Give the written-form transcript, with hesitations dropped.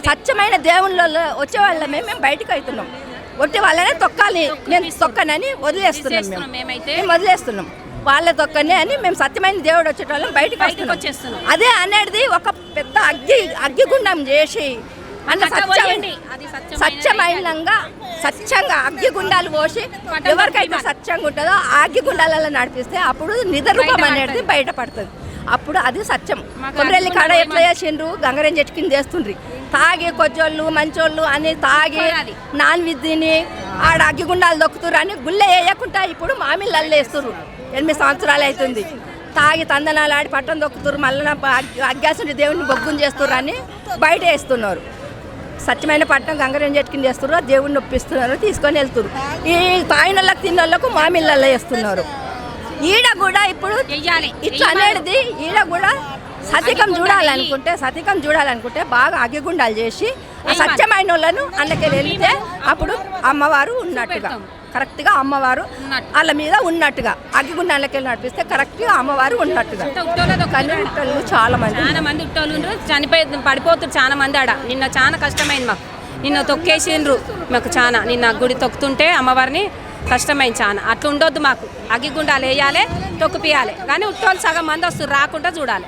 స్వచ్ఛమైన దేవుళ్ళలో వచ్చే వాళ్ళమే మేము బయటకు అవుతున్నాం. ఒట్టి వాళ్ళనే తొక్కాలి, నేను తొక్కనని వదిలేస్తున్నాం. మేము వదిలేస్తున్నాం వాళ్ళ తొక్కనే అని మేము సత్యమైన దేవుడు వచ్చేటోళ్ళం బయటకు వచ్చేస్తున్నాం. అదే అనేది ఒక పెద్ద అగ్గిగుండం చేసి అన్న స్వచ్ఛంగా అగ్గిగుండాలు పోసి ఎవరికైతే స్వచ్ఛంగా ఉంటుందో ఆ అగ్గిగుండాలలో నడిపిస్తే అప్పుడు నిజరూపం అనేది బయటపడుతుంది. అప్పుడు అది సత్యం. కొబ్బరి కాడ ఎట్లా చేసిండ్రు, గంగరేం చెట్టు కింద చేస్తుండ్రి, తాగి కొజ్జోళ్ళు మంచోళ్ళు అని తాగి నాన్ విద్యని ఆడ అగ్గిగుండాలు దొక్కుతురు అని గుళ్ళే వేయకుండా ఇప్పుడు మామిళ్ళు వేస్తుర్రు. 8 సంవత్సరాలు అవుతుంది. తాగి తందనాలు ఆడి పట్టం దొక్కుతురు, మళ్ళీ అగ్గాసుని దేవుడిని బొగ్గుని చేస్తుర్రు అని బయట వేస్తున్నారు. సత్యమైన పట్టణం గంగరేం చెట్టు కింద చేస్తున్నారు, దేవుడిని ఒప్పిస్తున్నారు, తీసుకొని వెళ్తున్నారు. ఈ తాయినోళ్ళకి తిన్నోళ్ళకు మామిళ్ళల్లో వేస్తున్నారు. ఈడ కూడా ఇప్పుడు ఇట్లా అనేది ఈడ కూడా సతికం చూడాలనుకుంటే బాగా అగ్గిగుండాలు చేసి ఆ సత్యమైన వాళ్ళను అన్నకి వెళ్తే అప్పుడు అమ్మవారు ఉన్నట్టుగా కరెక్ట్గా అమ్మవారు వాళ్ళ మీద ఉన్నట్టుగా అగ్గిగుండాలకి వెళ్ళి నడిపిస్తే కరెక్ట్గా అమ్మవారు ఉన్నట్టుగా. కానీ ఉట్టోళ్ళు చాలా మంది ఉట్టోళ్ళు చనిపోయి పడిపోతారు చాలా మంది ఆడ. నిన్న చాలా కష్టమైంది మాకు, నిన్న తొక్కేసిండ్రు మాకు చాలా. నిన్న గుడి తొక్కుతుంటే అమ్మవారిని కష్టమైంది చాలా. అట్లా ఉండొద్దు మాకు, అగ్గిగుండాలు వేయాలి, తొక్కిపియాలి. కానీ ఉట్టోళ్ళు సగం మంది వస్తారు, రాకుండా చూడాలి.